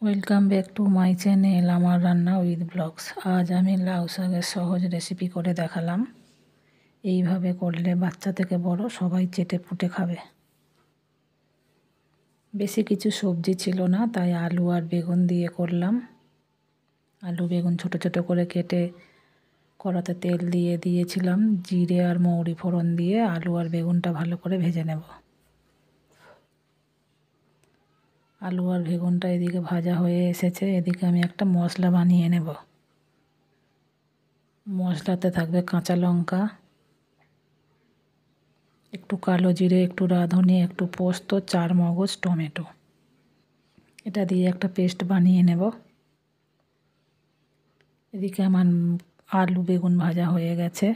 Welcome back to my channel আমার রান্না with blogs. আজ আমি লাউ শাকের সহজ রেসিপি করে দেখালাম। এইভাবে করলে বাচ্চা থেকে বড় সবাই চেটে পুটে খাবে। বেশি কিছু সবজি ছিল না, তাই আলু আর বেগুন দিয়ে করলাম। আলু বেগুন ছোট ছোট করে কেটে কড়াতে তেল দিয়ে দিয়েছিলাম। জিরে আর মৌরি ফোড়ন দিয়ে আলু আর বেগুনটা ভালো করে ভেজে নেব। আলু আর বেগুনটা এদিকে ভাজা হয়ে এসেছে, এদিকে আমি একটা মশলা বানিয়ে নেব। মশলাতে থাকবে কাঁচা লঙ্কা, একটু কালো জিরে, একটু রাঁধুনি, একটু পোস্ত, চার মগজ, টমেটো। এটা দিয়ে একটা পেস্ট বানিয়ে নেব। এদিকে আমার আলু বেগুন ভাজা হয়ে গেছে।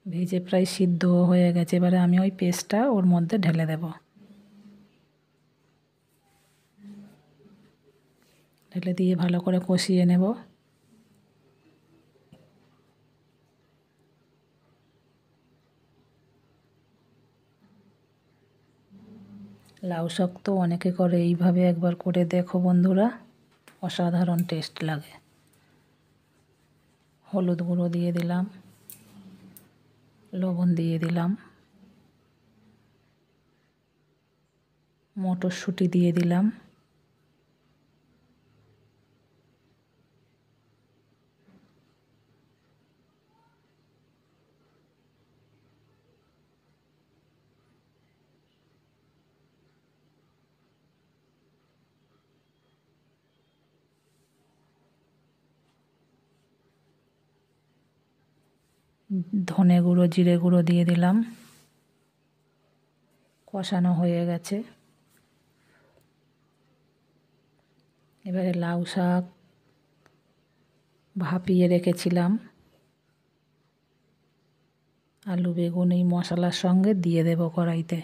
ভেজে প্রায় সিদ্ধ হয়ে গেছে। এবারে আমি ওই পেস্টটা ওর মধ্যে ঢেলে দেব। ঢেলে দিয়ে ভালো করে কষিয়ে নেব। লাউ শাক তো অনেকে করে, এইভাবে একবার করে দেখো বন্ধুরা, অসাধারণ টেস্ট লাগে। হলুদ গুঁড়ো দিয়ে দিলাম, লবণ দিয়ে দিলাম, মটরশুঁটি দিয়ে দিলাম, ধনে গুঁড়ো জিরে গুঁড়ো দিয়ে দিলাম। কষানো হয়ে গেছে। এবারে লাউ শাক ভাপিয়ে রেখেছিলাম আলু বেগুন এই মশলার সঙ্গে দিয়ে দেব কড়াইতে।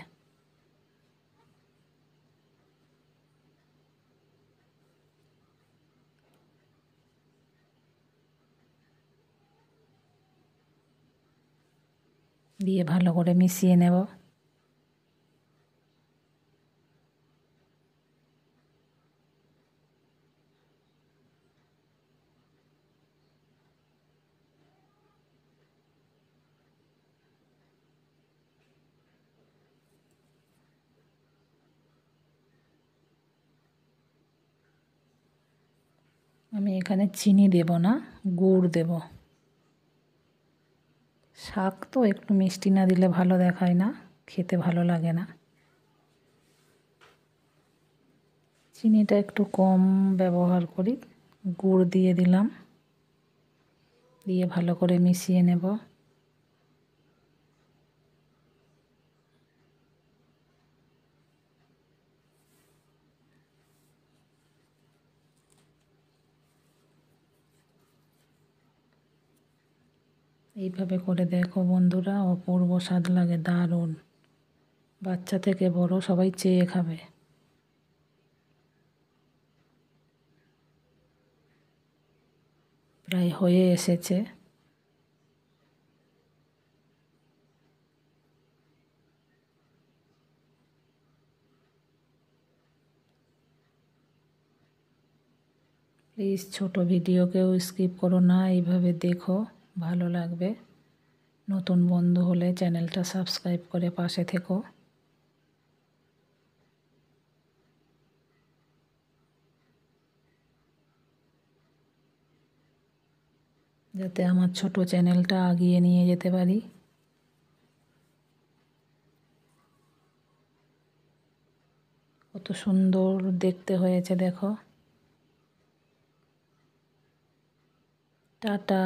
দিয়ে ভালো করে মিশিয়ে নেব। আমি এখানে চিনি দেব না, গুড় দেব। শাক তো একটু মিষ্টি না দিলে ভালো দেখায় না, খেতে ভালো লাগে না। চিনিটা একটু কম ব্যবহার করি। গুড় দিয়ে দিলাম, দিয়ে ভালো করে মিশিয়ে নেব। এইভাবে করে দেখো বন্ধুরা, অপূর্ব স্বাদ লাগে, দারুণ। বাচ্চা থেকে বড় সবাই চেয়ে খাবে। প্রায় হয়ে এসেছে। প্লিজ ছোট ভিডিওকেও স্কিপ করো না, এইভাবে দেখো, ভালো লাগবে। নতুন বন্ধু হলে চ্যানেলটা সাবস্ক্রাইব করে পাশে থেকো। যাতে আমার ছোট চ্যানেলটা এগিয়ে নিয়ে যেতে পারি। কত সুন্দর দেখতে হয়েছে দেখো। টাটা।